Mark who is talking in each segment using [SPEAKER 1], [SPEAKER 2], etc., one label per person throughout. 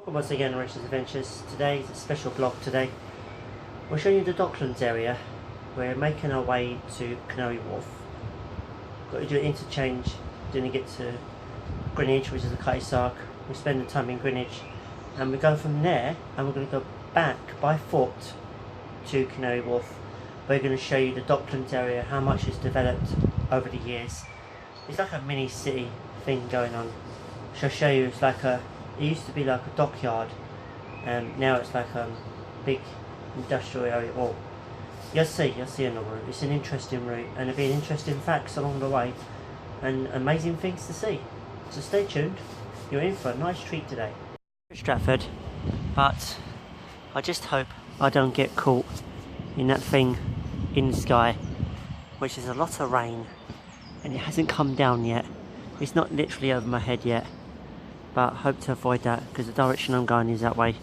[SPEAKER 1] Once again, Richard's Adventures. Today is a special vlog. Today we're showing you the Docklands area. We're making our way to Canary Wharf. Got to do an interchange, then we get to Greenwich, which is a cul-de-sac. We're spending time in Greenwich and we're going from there and we're going to go back by foot to Canary Wharf. We're going to show you the Docklands area, how much it's developed over the years. It's like a mini city thing going on. I'll show you. It's like it used to be like a dockyard, and now it's like a big industrial area. Well, you'll see on the route. It's an interesting route, and there'll be interesting facts along the way, and amazing things to see. So stay tuned. You're in for a nice treat today. Stratford, but I just hope I don't get caught in that thing in the sky, which is a lot of rain, and it hasn't come down yet. It's not literally over my head yet. But I hope to avoid that because the direction I'm going is that way,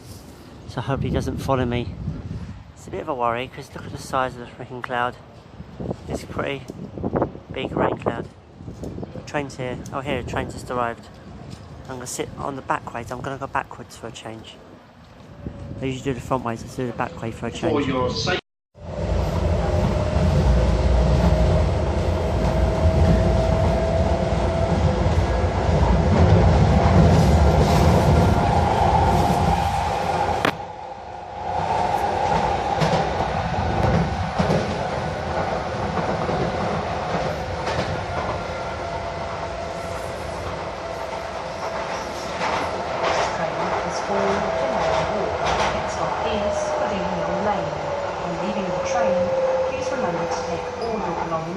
[SPEAKER 1] so I hope he doesn't follow me. It's a bit of a worry because look at the size of the freaking cloud. It's a pretty big rain cloud. The train's here. Oh, here, the train just arrived. I'm going to sit on the back ways. I'm going to go backwards for a change. I usually do the front ways, let's do the back way for a change.
[SPEAKER 2] For your safety.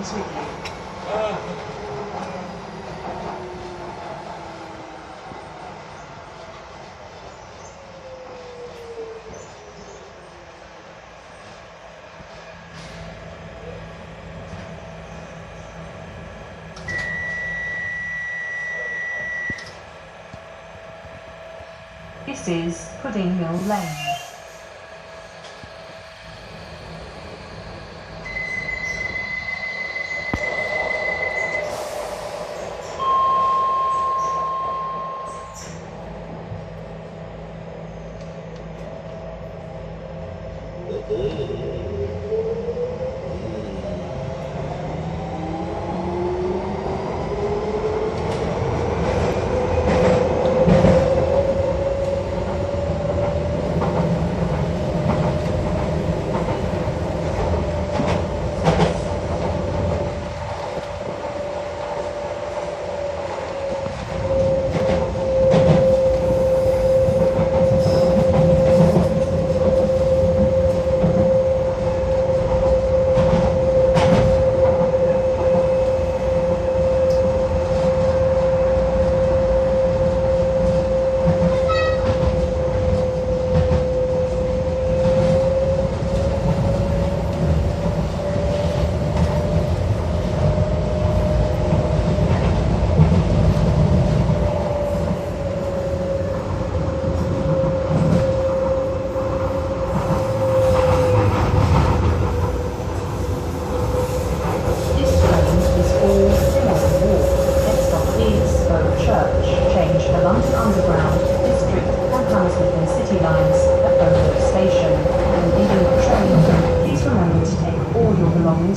[SPEAKER 2] With you. This is Pudding Mill Lane.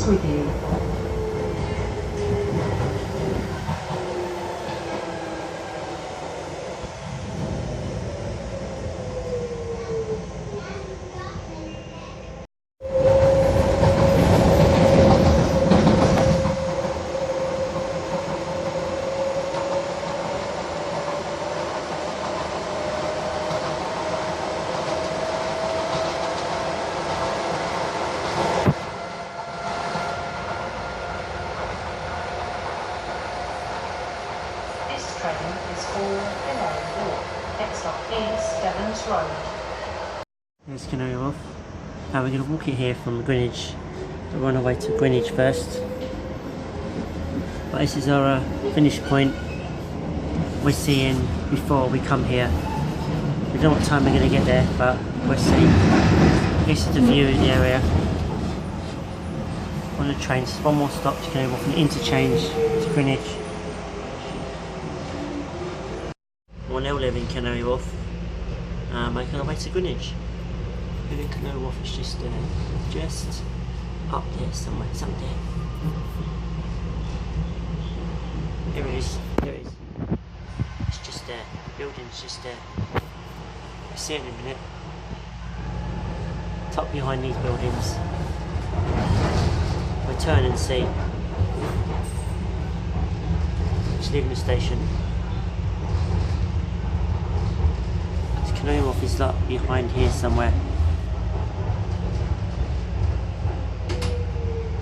[SPEAKER 2] With you.
[SPEAKER 1] There's Canary Wharf. Now we're going to walk it here from Greenwich. We'll run away to Greenwich first. But this is our finish point we're seeing before we come here. We don't know what time we're going to get there, but we'll see. This is the view of the area. On the train, just one more stop to Canary Wharf and interchange to Greenwich. We'll now live in Canary Wharf. making our way to Greenwich. Canary Wharf is just up there somewhere. It's up there. Here it is. Here it is. It's just there. The building's just there. We'll see it in a minute. Tucked behind these buildings. We'll turn and see. Just leaving the station. The Canary Wharf is up behind here somewhere.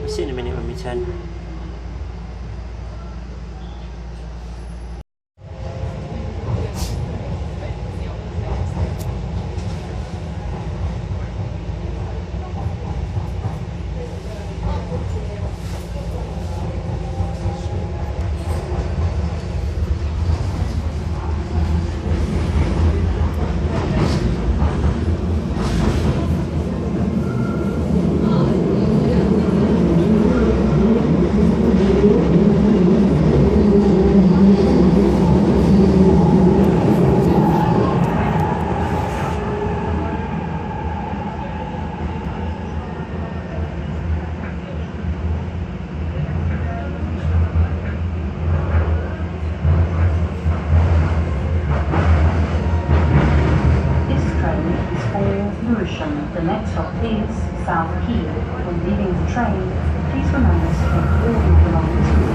[SPEAKER 1] We'll see in a minute when we turn.
[SPEAKER 2] The next stop is South Quay. When leaving the train, please remember to take all your belongings with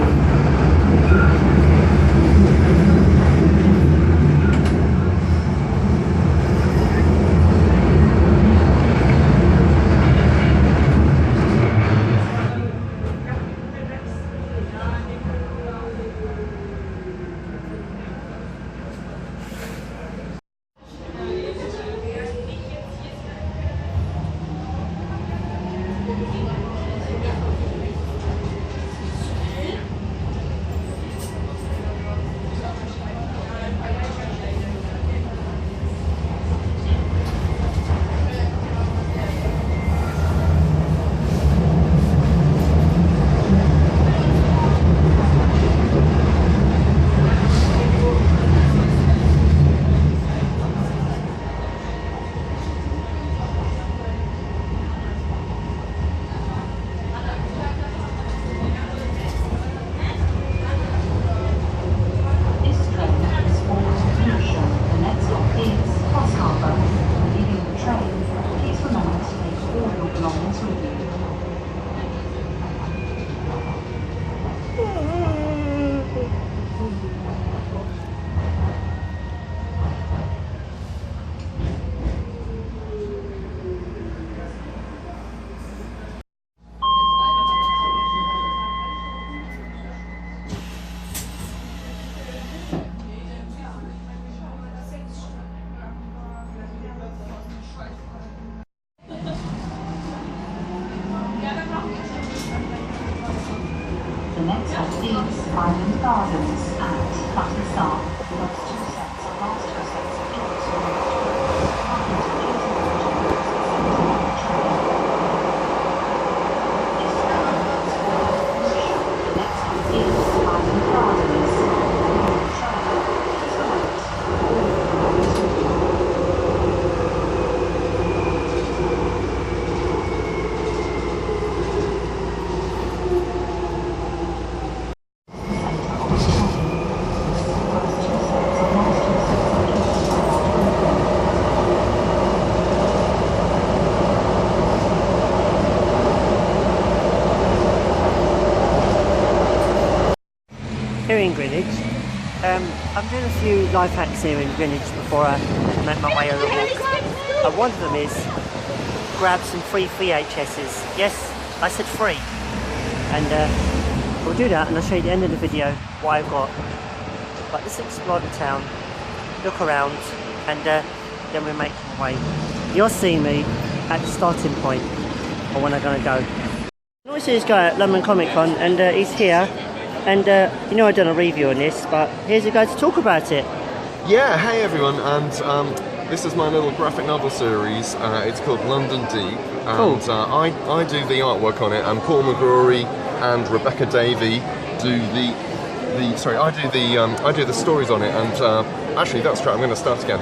[SPEAKER 2] The next stop is Island Gardens at Clapham Star. That's 2 sets of last 2 sets of tickets for the next stop is Island Gardens.
[SPEAKER 1] Here in Greenwich, I'm doing a few life hacks here in Greenwich before I make my way on the walk. One of them is grab some free VHSs. Yes, I said free. And we'll do that and I'll show you at the end of the video what I've got. But let's explore the town, look around, and then we're making our way. You'll see me at the starting point or when I'm going to go. I always see this guy at London Comic Con and he's here. And you know I've done a review on this, but here's a guy to talk about it.
[SPEAKER 3] Yeah, hey everyone, and this is my little graphic novel series. It's called London Deep, and
[SPEAKER 1] Cool.
[SPEAKER 3] I do the artwork on it, and Paul McGrory and Rebecca Davey do the I do the stories on it, and actually that's right. I'm going to start again.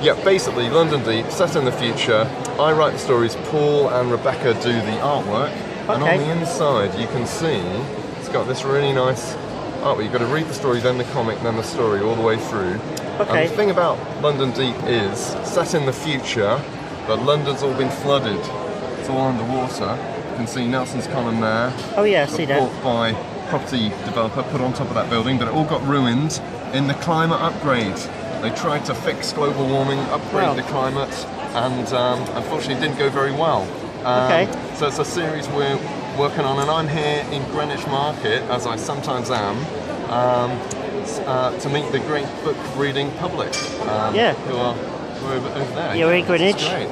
[SPEAKER 3] Yeah, basically London Deep, set in the future. I write the stories. Paul and Rebecca do the artwork, and on the inside you can see it's got this really nice artwork. You've got to read the story, then the comic, then the story, all the way through. And the thing about London Deep is set in the future, but London's all been flooded. It's all underwater. You can see Nelson's Column there.
[SPEAKER 1] Oh yeah, I see that.
[SPEAKER 3] Bought by property developer, put on top of that building, but it all got ruined in the climate upgrade. They tried to fix global warming, upgrade the climate, and unfortunately it didn't go very well. So it's a series we're working on, and I'm here in Greenwich Market, as I sometimes am, to meet the great book reading public who are over there.
[SPEAKER 1] You're in Greenwich?
[SPEAKER 3] It's great.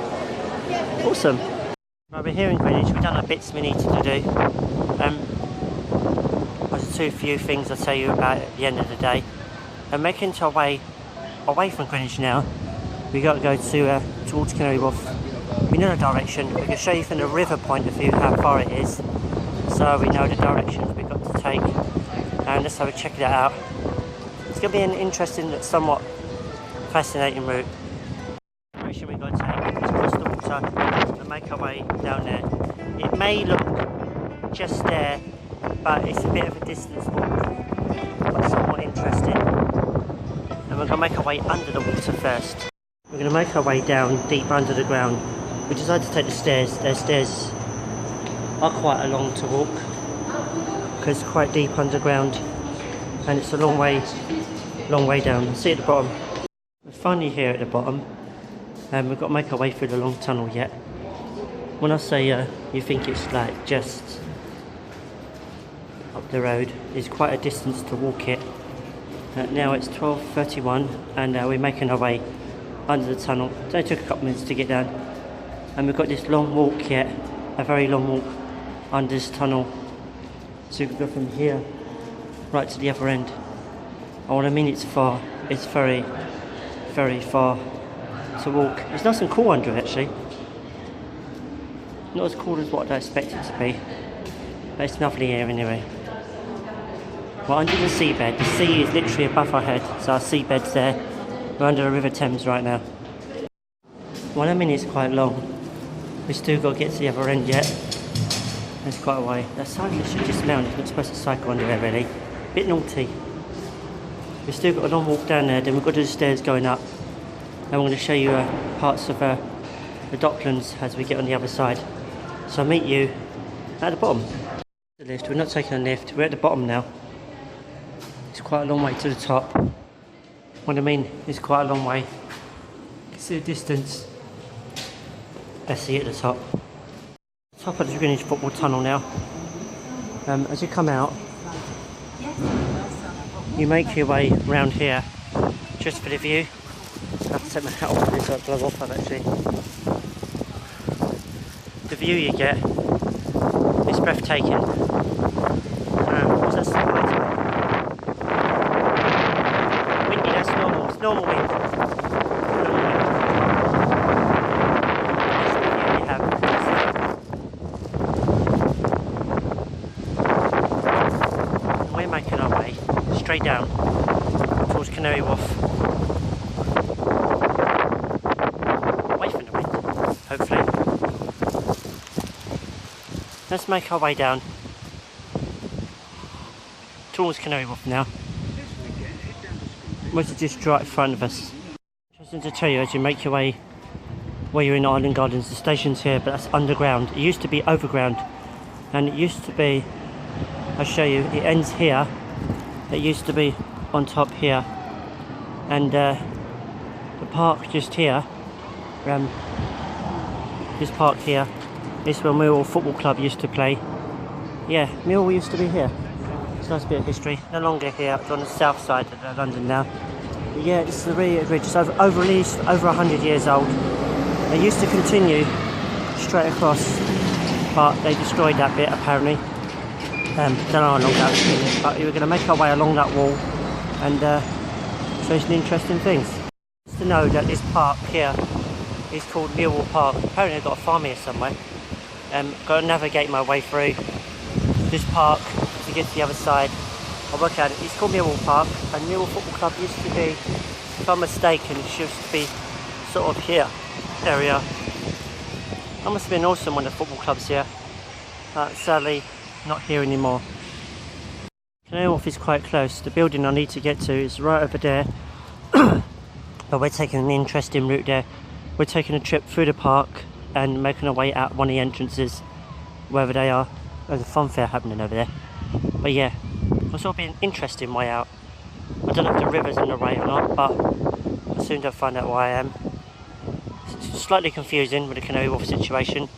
[SPEAKER 1] Awesome. Right, we're here in Greenwich. We've done our bits we needed to do. There's too few things I'll tell you about at the end of the day. And making our way away from Greenwich now. We got to go to towards Canary Wharf. We know the direction. We can show you from the river point of view how far it is, so we know the direction we've got to take. And let's have a check it out. It's going to be an interesting, somewhat fascinating route. The direction we've got to take is across the water and make our way down there. It may look just there, but it's a bit of a distance walk, but somewhat interesting. And we're going to make our way under the water first. We're going to make our way down deep under the ground. We decided to take the stairs. Their stairs are quite long to walk because it's quite deep underground, and it's a long way down. See at the bottom. We're finally here at the bottom, and we've got to make our way through the long tunnel yet. When I say you think it's like just up the road, it's quite a distance to walk it. Now it's 12:31, and we're making our way under the tunnel. It only took a couple minutes to get down, and we've got this long walk yet, a very long walk under this tunnel. So we can go from here right to the other end. And what I mean, it's far. It's very, very far to walk. It's nice and cool under it actually. Not as cool as what I expect it to be, but it's lovely here anyway. We're under the seabed. The sea is literally above our head, so our seabed's there. We're under the River Thames right now. Well, I mean, it's quite long. We still got to get to the other end yet. There's quite a way. That cyclist should dismount. He's not supposed to cycle under there really. Bit naughty. We've still got a long walk down there, then we've got to do the stairs going up. And we're going to show you parts of the Docklands as we get on the other side. So I'll meet you at the bottom. The lift. We're not taking a lift. We're at the bottom now. It's quite a long way to the top. What I mean, it's quite a long way. You can see the distance. Let's see at the top. Top of the Greenwich football tunnel now. As you come out, you make your way round here just for the view. I have to take my hat off, this might blow off actually. The view you get is breathtaking. What's that sound like? Windy, that's normal. It's normal wind. That's the view you have. And we're making our way straight down towards Canary Wharf. Away from the wind, hopefully. Let's make our way down towards Canary Wharf now. Which is just right in front of us. Interesting to tell you, as you make your way where you're in Island Gardens, the station's here, but that's underground. It used to be overground, and it used to be, I'll show you, it ends here. It used to be on top here, and the park just here, this park here, this is where Millwall Football Club used to play. Yeah, Millwall used to be here. It's a nice bit of history. No longer here, it's on the south side of London now. But yeah, it's the really bridge. It's over at least over 100 years old. They used to continue straight across, but they destroyed that bit apparently. Don't know how long that was, but we were going to make our way along that wall and show you some interesting things. Just to know that this park here is called Millwall Park. Apparently I've got a farm here somewhere. Got to navigate my way through this park to get to the other side. I work out it's called Millwall Park, and Millwall Football Club used to be, if I'm mistaken, it used to be sort of here area. That must have been awesome one of the football clubs here. Sadly, not here anymore. Canary Wharf is quite close. The building I need to get to is right over there. But we're taking an interesting route there. We're taking a trip through the park and making our way out one of the entrances, wherever they are. There's a fun fair happening over there. But yeah, it'll sort of be an interesting way out. I don't know if the river's in the way or not, but I'll soon find out where I am. It's slightly confusing with the Canary Wharf situation,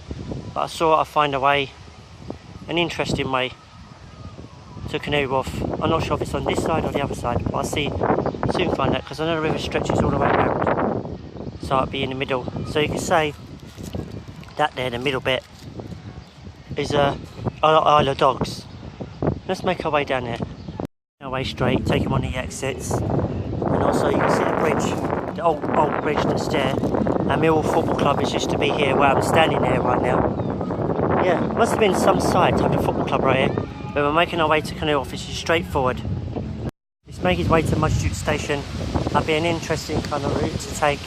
[SPEAKER 1] but I saw I'd find a way, an interesting way to Canary Wharf. I'm not sure if it's on this side or the other side, but I'll soon find out, because I know the river stretches all the way around, so I'll be in the middle. So you can say that there, the middle bit, is Isle of Dogs. Let's make our way down there. Our way straight, taking one of the exits, and also you can see the bridge, the old bridge that's there. Our Millwall Football Club is used to be here, where I'm standing there right now. Yeah, must have been some site to have a football club right here, but we're making our way to Canary Wharf, which is straightforward. Let's make his way to Mudge Street Station. That'll be an interesting kind of route to take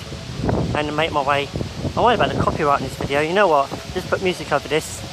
[SPEAKER 1] and make my way. I worry about the copyright in this video. You know what? Just put music over this.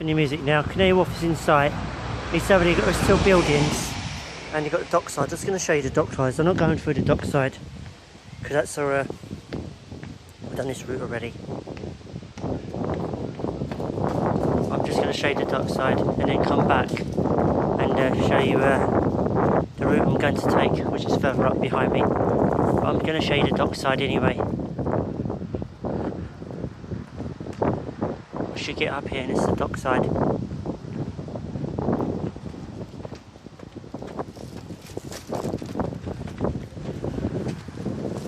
[SPEAKER 1] for new music now. Canary Wharf is in sight. It's already got still buildings, and you've got the dockside. I'm just going to show you the docksides. I'm not going through the dockside because that's our. We've done this route already. I'm just going to show you the dockside and then come back and show you the route I'm going to take, which is further up behind me. But I'm going to show you the dockside anyway. We should get up here and it's the dockside.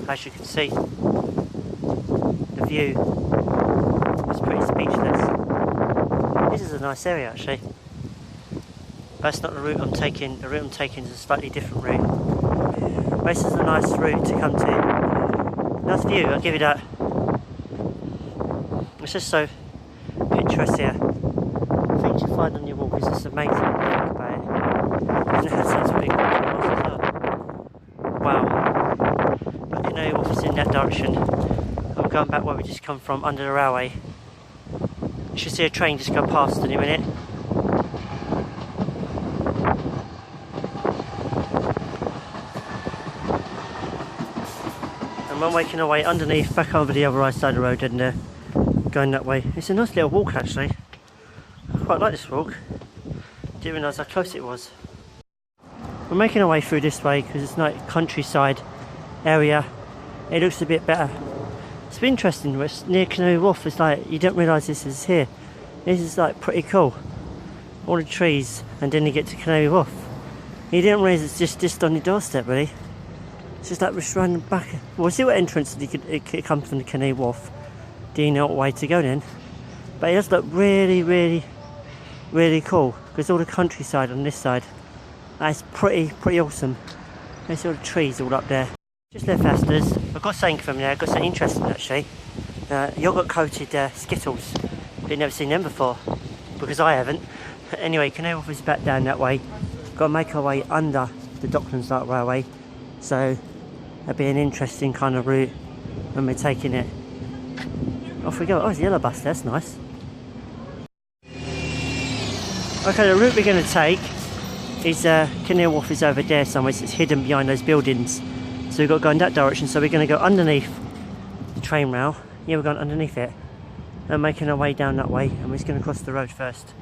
[SPEAKER 1] As you can see, the view is pretty speechless. This is a nice area actually. That's not the route I'm taking. The route I'm taking is a slightly different route. This is a nice route to come to. Nice view, I'll give you that. It's just so picturesque here. Things you find on your walk is just amazing when you think about it. And it has these big walls as well. Wow. But Canary Wharf is in that direction. I'm going back where we just come from, under the railway. You should see a train just go past any minute. And we're making our way underneath, back over the other right side of the road and going that way. It's a nice little walk actually. I quite like this walk. Didn't realise how close it was. We're making our way through this way because it's like countryside area. It looks a bit better. It's been interesting. It's near Canary Wharf. It's like you don't realise this is here. This is like pretty cool. All the trees, and then you get to Canary Wharf. You didn't realise it's just on your doorstep really. It's just like just round the back. We'll see what entrance it comes from the Canary Wharf. Do you know what way to go then? But it does look really, really, really cool because all the countryside on this side. That's pretty awesome. There's all the trees all up there. Just left Asda's. I've got something from there. I've got something interesting actually. Yogurt coated Skittles. I've never seen them before because I haven't. Anyway, Canary Wharf is back down that way. Got to make our way under the Docklands Dlr railway. So that'll be an interesting kind of route when we're taking it. Off we go. Oh, there's a yellow bus there. That's nice. Okay, the route we're going to take is Canary Wharf is over there somewhere. So it's hidden behind those buildings. So we've got to go in that direction. So we're going to go underneath the train rail. Yeah, we're going underneath it. And making our way down that way. And we're just going to cross the road first.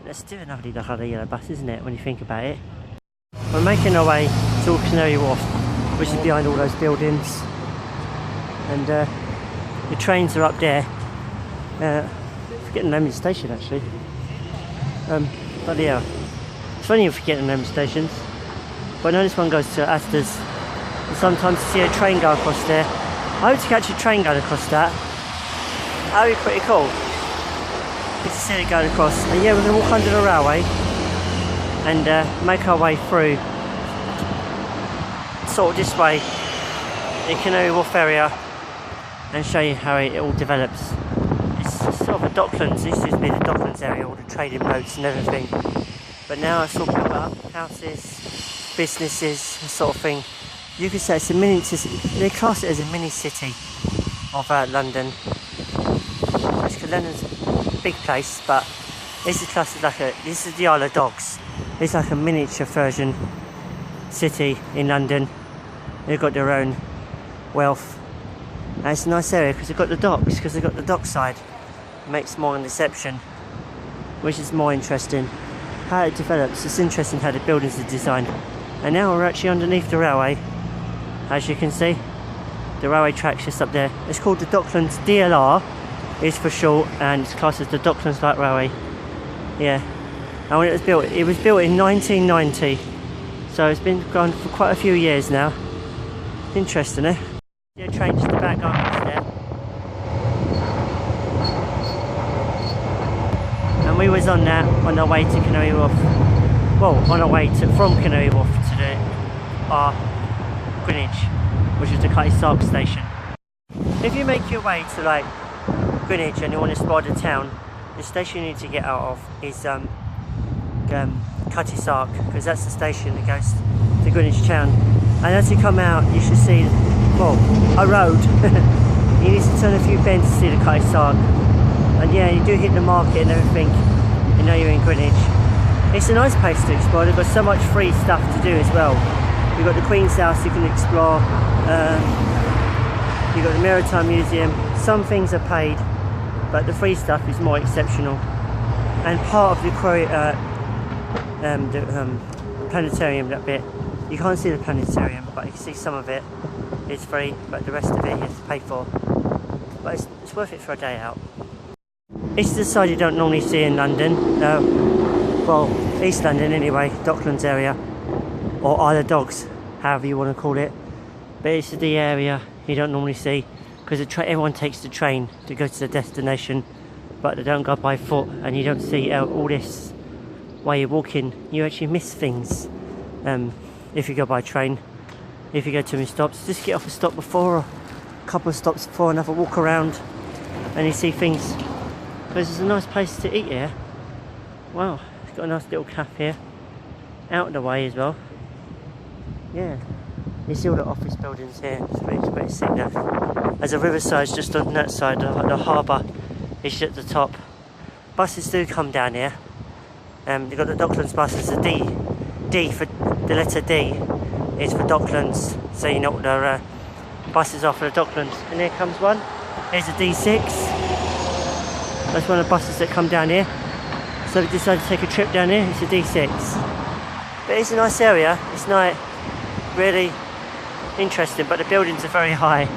[SPEAKER 1] Let's do a lovely look at the yellow bus, isn't it, when you think about it. We're making our way to Canary Wharf, which is behind all those buildings. And the trains are up there. Forgetting the name of the station actually. But yeah, it's funny you forget the name of stations. But I know this one goes to Asda's. And sometimes you see a train go across there. I hope to catch a train going across that. That would be pretty cool. Good to see it going across. And yeah, we're going to walk under the railway and make our way through sort of this way in Canary Wharf area and show you how it all develops. It's sort of a Docklands. This used to be the Docklands area, all the trading boats and everything. But now it's all built up, houses, businesses, that sort of thing. You could say it's a mini city. They class it as a mini city of London. Because London's a big place, but this is classed as like this is the Isle of Dogs. It's like a miniature version city in London. They've got their own wealth. And it's a nice area because they've got the docks, because they've got the dockside. It makes more an exception, which is more interesting. How it develops, it's interesting how the buildings are designed. And now we're actually underneath the railway, as you can see. The railway track's just up there. It's called the Docklands Dlr, is for short, and it's classed as the Docklands Light Railway. Yeah. And when it was built in 1990. So it's been gone for quite a few years now. Interesting, eh? Yeah, train just about going past there. And we was on that on our way to Canary Wharf. Well, on our way from Canary Wharf to the Greenwich, which is the Cutty Sark station. If you make your way to like Greenwich and you want to spot the town, the station you need to get out of is Cutty Sark, because that's the station that goes to Greenwich town. And as you come out, you should see, well, a road. You need to turn a few bends to see the Cutty Sark. And yeah, you do hit the market and everything, you know you're in Greenwich. It's a nice place to explore. They've got so much free stuff to do as well. You've got the Queen's House you can explore, you've got the Maritime Museum. Some things are paid, but the free stuff is more exceptional. And part of the planetarium, that bit, you can't see the planetarium, but you can see some of it. It's free, but the rest of it you have to pay for. But it's worth it for a day out. It's the side you don't normally see in London. Well, East London anyway, Docklands area, or Isle of Dogs, however you want to call it. But it's the area you don't normally see, because everyone takes the train to go to the destination, but they don't go by foot, and you don't see all this while you're walking. You actually miss things if you go by train. If you go too many stops, just get off a stop before, or a couple of stops before, and have a walk around, and you see things. Because it's a nice place to eat here. Wow, it's got a nice little cafe here, out of the way as well. Yeah, you see all the office buildings here. It's pretty sick now. There's a riverside just on that side. The harbour is at the top. Buses do come down here. You've got the Docklands buses. The D for the letter D is for Docklands, so you know what the buses are for the Docklands. And here comes one. Here's a D6. That's one of the buses that come down here. So we decided to take a trip down here. It's a D6. But it's a nice area. It's not really interesting, but the buildings are very high.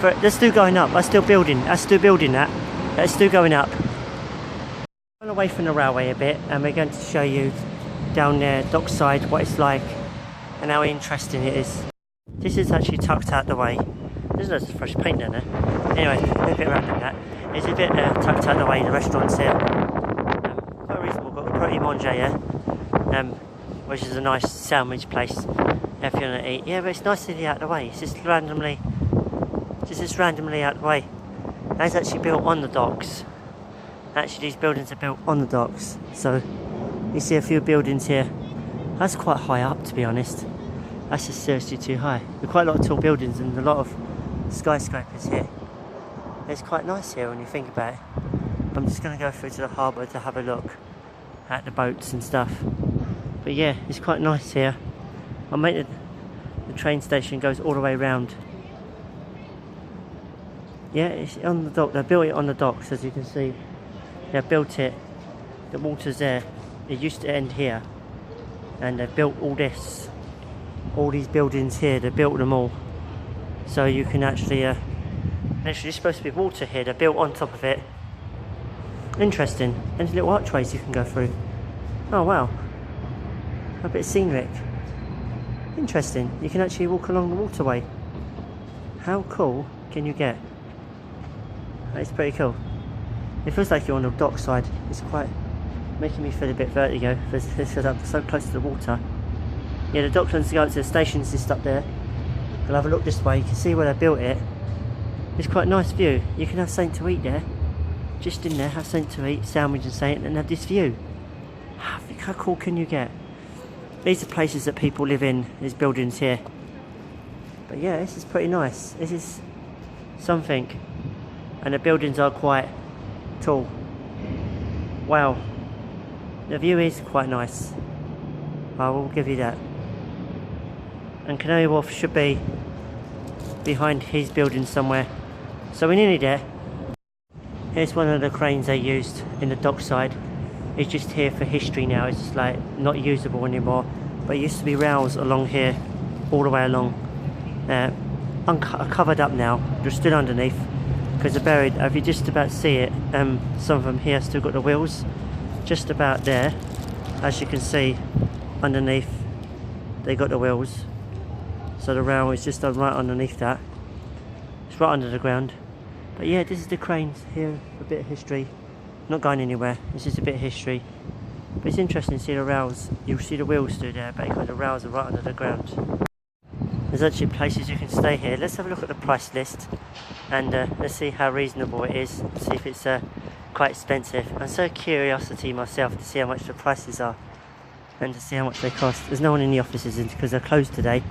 [SPEAKER 1] But they're still going up. They're still building. They're still building that. They're still going up. We're away from the railway a bit, and we're going to show you down there, dockside, what it's like and how interesting it is. This is actually tucked out the way. There's loads of fresh paint down there. Anyway, a bit random that. It's a bit tucked out the way, the restaurant's here. Quite reasonable, got a Pretty Manger here, which is a nice sandwich place if you want to eat. Yeah, but it's nicely out the way. It's just randomly out the way. And it's actually built on the docks. Actually, these buildings are built on the docks. So, you see a few buildings here. That's quite high up, to be honest. That's just seriously too high. There are quite a lot of tall buildings and a lot of skyscrapers here. It's quite nice here when you think about it. I'm just going to go through to the harbour to have a look at the boats and stuff. But yeah, it's quite nice here. I'll make the train station goes all the way around. Yeah, it's on the dock. They built it on the docks, as you can see. They built it. The water's there. It used to end here, and they built all this. All these buildings here. They built them all, so you can actually. Actually, there's supposed to be water here. They're built on top of it. Interesting. And there's little archways you can go through. Oh wow. A bit scenic. Interesting. You can actually walk along the waterway. How cool can you get? It's pretty cool. It feels like you're on the dockside. It's quite making me feel a bit vertigo because I'm so close to the water. Yeah, the Docklands go to the station's just up there. We'll have a look this way. You can see where they built it. It's quite a nice view. You can have something to eat there. Just in there, have something to eat, sandwich and something, and have this view. How cool can you get? These are places that people live in. There's buildings here. But yeah, this is pretty nice. This is something. And the buildings are quite tall. Wow. The view is quite nice. I will give you that. And Canary Wharf should be behind his building somewhere. So we're nearly there. Here's one of the cranes they used in the dockside. It's just here for history now. It's just like not usable anymore. But it used to be rails along here, all the way along. Covered up now. They're still underneath because they're buried. If you just about see it, some of them here still got the wheels. Just about there, as you can see, underneath they got the wheels. So the rail is just right underneath that. It's right under the ground. But yeah, this is the cranes here, a bit of history. Not going anywhere, it's just a bit of history. But it's interesting to see the rails. You'll see the wheels through there, but the rails are right under the ground. There's actually places you can stay here. Let's have a look at the price list and let's see how reasonable it is. See if it's quite expensive. I'm so curiosity myself to see how much the prices are and to see how much they cost. There's no one in the offices because they're closed today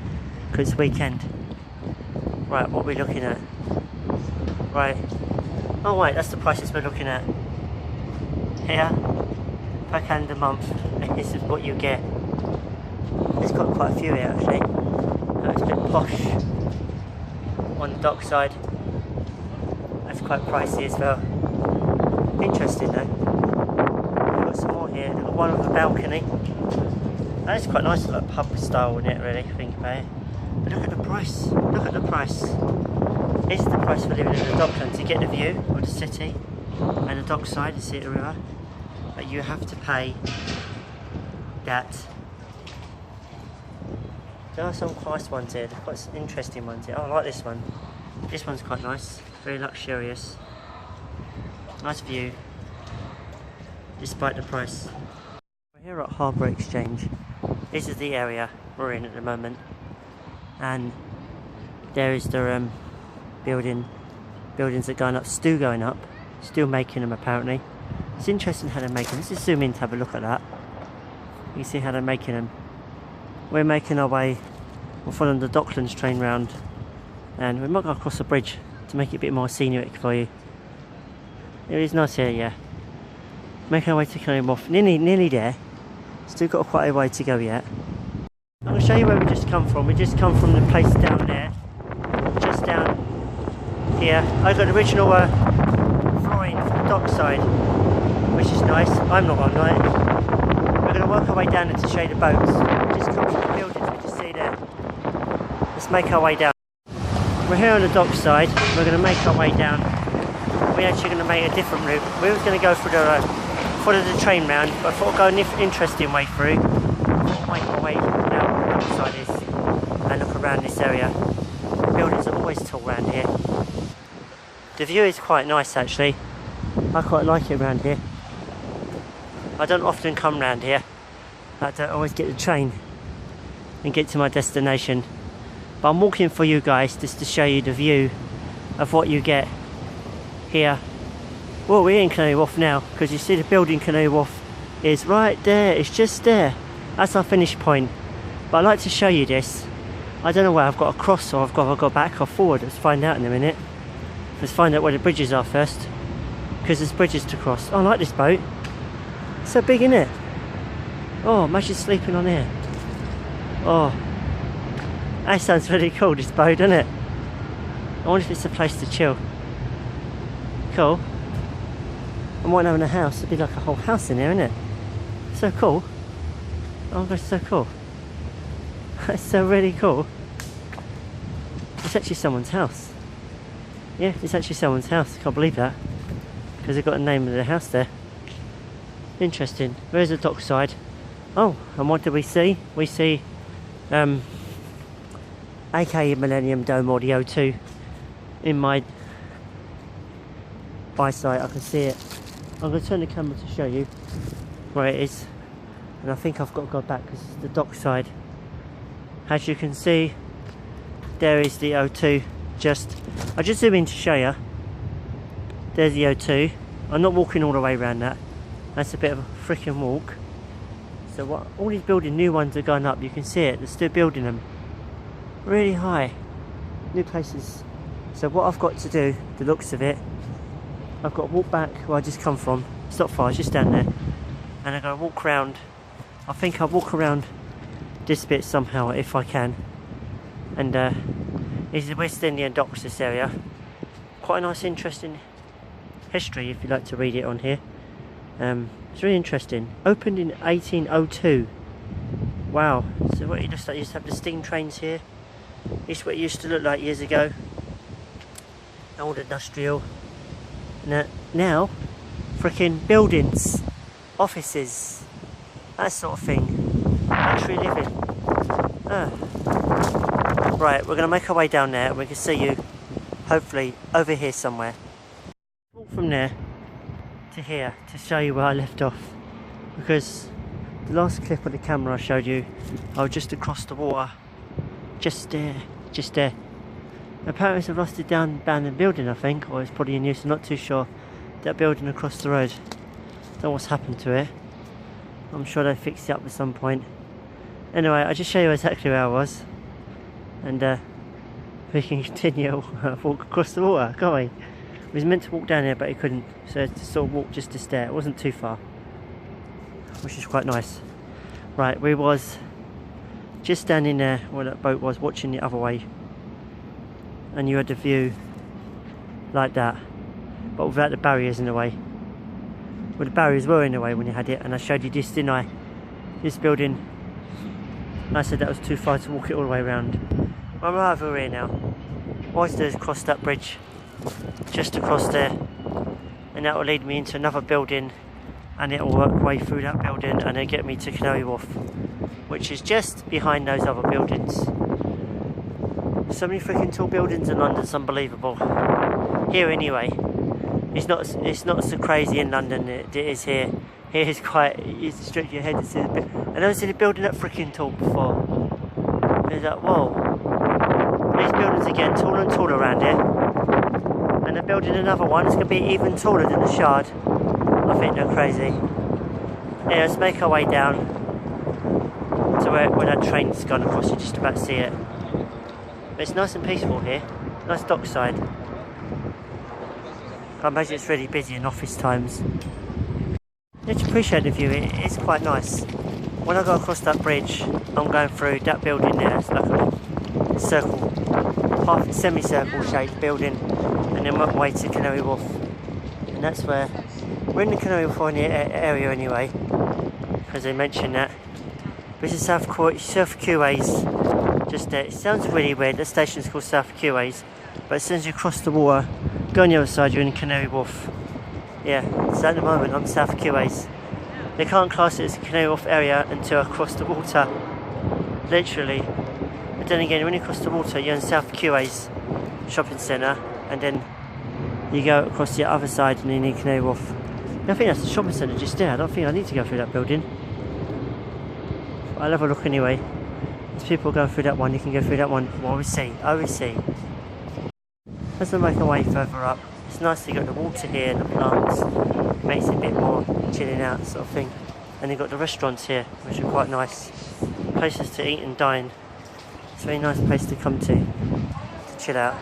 [SPEAKER 1] because it's weekend. Right, what are we looking at? Right, Oh wait, that's the prices we're looking at. Here, per calendar month, and this is what you get. It's got quite a few here actually. It's a bit posh on the dock side. That's quite pricey as well. Interesting though. We've got some more here. We've got one with a balcony. That's quite nice, like pub style, isn't it, really, if you think about it. But look at the price. Look at the price. This is the price for living in the Docklands. You get the view of the city and the dockside, you see the river. But you have to pay that. There are some nice ones here. There's quite interesting ones here. Oh, I like this one. This one's quite nice. Very luxurious. Nice view. Despite the price. We're here at Harbour Exchange. This is the area we're in at the moment. And there is the buildings that are going up, still going up, still making them apparently. It's interesting how they're making them. Let's just zoom in to have a look at that. You see how they're making them. We're making our way, we're following the Docklands train round, and we might go across the bridge to make it a bit more scenic for you. It is nice here, yeah. Making our way to Canary Wharf, nearly there. Still got quite a way to go yet. I'm going to show you where we just come from. We just come from the place down there, just down here. I got the original flooring from the dockside, which is nice. I'm not on it. We're going to work our way down there to show you the boats. We just come from the buildings we just see there. Let's make our way down. We're here on the dockside. We're going to make our way down. We're actually going to make a different route. We were going to go through follow the train round, but I thought I'd go an interesting way through. I thought I'd make my way down where the dockside is and look around this area. The buildings are always tall around here. The view is quite nice actually. I quite like it around here. I don't often come round here. I don't always get the train and get to my destination. But I'm walking for you guys just to show you the view of what you get here. Well, we're in Canary Wharf now, because you see the building Canary Wharf is right there. It's just there. That's our finish point. But I'd like to show you this. I don't know where I've got to cross, or I've got to go back or forward. Let's find out in a minute. Let's find out where the bridges are first, because there's bridges to cross. Oh, I like this boat. It's so big, isn't it? Oh, imagine sleeping on here. Oh, that sounds really cool, this boat, doesn't it? I wonder if it's a place to chill. Cool. I might have in a house. It'd be like a whole house in here, isn't it? So cool. Oh, that's so cool. That's so really cool. It's actually someone's house. Yeah, it's actually someone's house. Can't believe that. Because they've got the name of the house there. Interesting. Where's the dockside? Oh, and what do we see? We see aka Millennium Dome, or the O2 in my eyesight. I can see it. I'm going to turn the camera to show you where it is, and I think I've got to go back because it's the dockside. As you can see, there is the O2. I'll just zoom in to show you. There's the O2. I'm not walking all the way around that. That's a bit of a freaking walk. So what? All these building, new ones are going up. You can see it. They're still building them really high. New places. So what I've got to do, the looks of it, I've got to walk back where I just come from. It's not far, it's just down there. And I'm going to walk around. I think I'll walk around this bit somehow if I can. And this is the West Indian Docks, this area. Quite a nice, interesting history if you like to read it on here. It's really interesting. Opened in 1802. Wow. So what it looks like, you used to have the steam trains here. This is what it used to look like years ago. Old industrial. Now, freaking buildings, offices, that sort of thing. Luxury living. Right, we're going to make our way down there and we can see you, hopefully, over here somewhere. Walk from there to here to show you where I left off. Because the last clip of the camera I showed you, I was just across the water. Just there. Apparently it's a rusted down abandoned building, I think, or it's probably in use, I'm not too sure. That building across the road. Don't know what's happened to it. I'm sure they fixed it up at some point. Anyway, I'll just show you exactly where I was. And we can continue walk across the water, can't we? He was meant to walk down here, but he couldn't, so to sort of walk just to stare. It wasn't too far, which is quite nice. Right, we was just standing there where that boat was, watching the other way, and you had the view like that, but without the barriers in the way. Well, the barriers were in the way when you had it, and I showed you this, didn't I? This building. And I said that was too far to walk it all the way around. I'm right over here now. Oysters crossed that bridge, just across there, and that will lead me into another building, and it will work way through that building and then get me to Canary Wharf, which is just behind those other buildings. So many freaking tall buildings in London, it's unbelievable. Here anyway, it's not so crazy in London it is here. Here is quite, you stretch your head and see the bit. I never seen a building that freaking tall before. It's like, whoa. These buildings are getting taller and taller around here. And they're building another one, it's going to be even taller than the Shard. I think they're crazy. Yeah, let's make our way down to where that train's gone across. You just about see it. But it's nice and peaceful here. Nice dockside. I imagine it's really busy in office times. Let's appreciate the view, it's quite nice. When I go across that bridge, I'm going through that building there. It's like a circle, half semicircle shaped building, and then work my way to Canary Wharf. And that's where we're in the Canary Wharf area anyway, as I mentioned that. This is South Quays, just there. It sounds really weird, the station's called South Quays, but as soon as you cross the water, go on the other side, you're in Canary Wharf. Yeah, so at the moment I'm South Quays. They can't class it as a Canary Wharf area until I cross the water, literally. But then again, when you cross the water, you're in South Quays shopping centre, and then you go across the other side and you're in Canary Wharf. I think that's the shopping centre just there. I don't think I need to go through that building. But I'll have a look anyway. As people go through that one, you can go through that one. Well, we see. As I make my way further up, it's nice to get the water here and the plants. It makes it a bit more chilling out sort of thing. And you've got the restaurants here, which are quite nice. Places to eat and dine. It's a very nice place to come to chill out.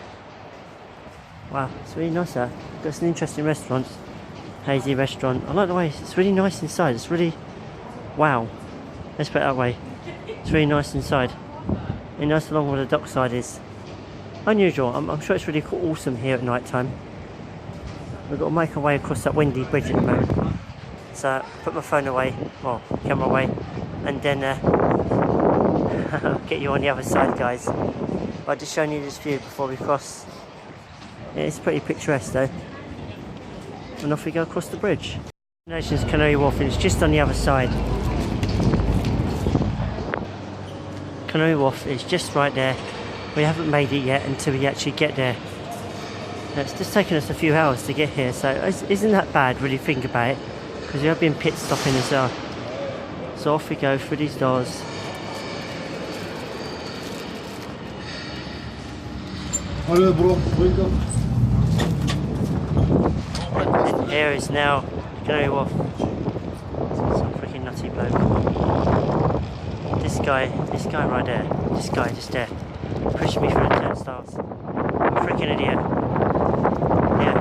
[SPEAKER 1] Wow, it's really nice there. Got some interesting restaurants. Hazy restaurant. I like the way it's really nice inside. It's really, wow. Let's put it that way. It's really nice inside. Really nice along where the dockside is. Unusual. I'm sure it's really cool, awesome here at night time. We've got to make our way across that windy bridge at the moment. So put my phone away, well, camera away, and then get you on the other side, guys. I've just shown you this view before we cross. Yeah, it's pretty picturesque though. And off we go across the bridge. Nation's Canary Wharf, and it's just on the other side. Canary Wharf is just right there. We haven't made it yet until we actually get there. It's just taken us a few hours to get here, so isn't that bad, really think about it, because we have been pit stopping as well. So off we go through these doors.
[SPEAKER 4] Hello, bro. Wake up.
[SPEAKER 1] And here is now Canary Wharf. Some freaking nutty bloke. This guy right there, this guy just there, pushed me through the turnstiles. Freaking idiot. Yeah.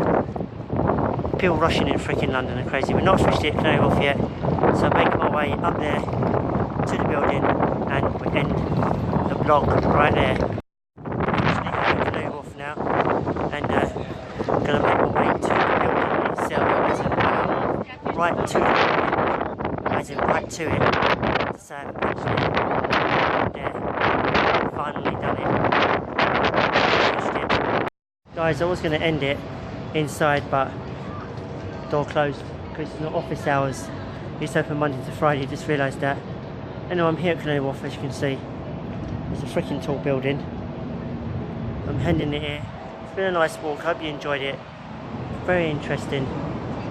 [SPEAKER 1] People rushing in freaking London are crazy. We're not officially at Canary Wharf yet, so I'm making my way up there to the building, and we end the vlog right there. Actually at Canary Wharf now, and I'm gonna make my way to the building itself, as in right to the building, as in right to it. So actually there, finally done it. Guys, I was going to end it inside, but door closed because it's not office hours. It's open Monday to Friday, just realised that. Anyway, I'm here at Canary Wharf, as you can see. It's a freaking tall building. I'm heading it here. It's been a nice walk, I hope you enjoyed it. Very interesting,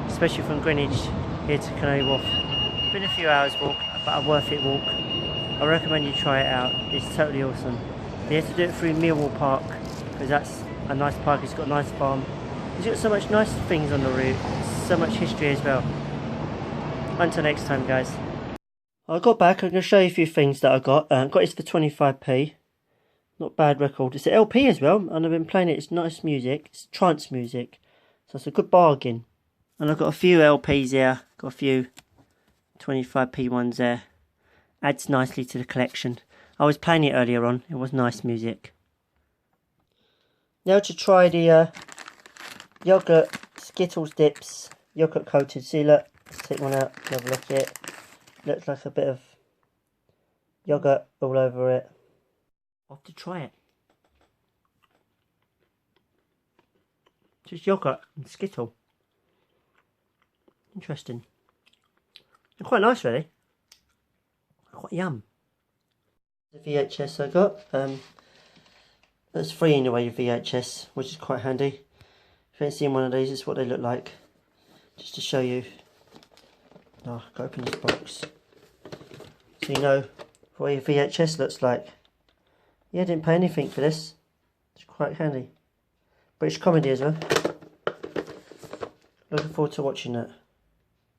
[SPEAKER 1] especially from Greenwich here to Canary Wharf. It's been a few hours walk, but a worth it walk. I recommend you try it out, it's totally awesome. You have to do it through Millwall Park, because that's a nice park, it's got a nice farm. It's got so much nice things on the route, so much history as well. Until next time, guys. I got back, I'm going to show you a few things that I got. Got this for 25p. Not bad record. It's an LP as well, and I've been playing it. It's nice music. It's trance music. So it's a good bargain. And I've got a few LPs here. Got a few 25p ones there. Adds nicely to the collection. I was playing it earlier on. It was nice music. Now to try the yogurt Skittles dips. Yogurt coated. See, look. Let's take one out and have a look at it. Looks like a bit of yogurt all over it. I'll have to try it. Just yogurt and Skittle. Interesting. They're quite nice, really. Quite yum. The VHS I got. That's free in a way, VHS, which is quite handy. If you haven't seen one of these, this is what they look like. Just to show you. Oh, I've got to open this box. So you know what your VHS looks like. Yeah, I didn't pay anything for this. It's quite handy. British comedy as well. Looking forward to watching that.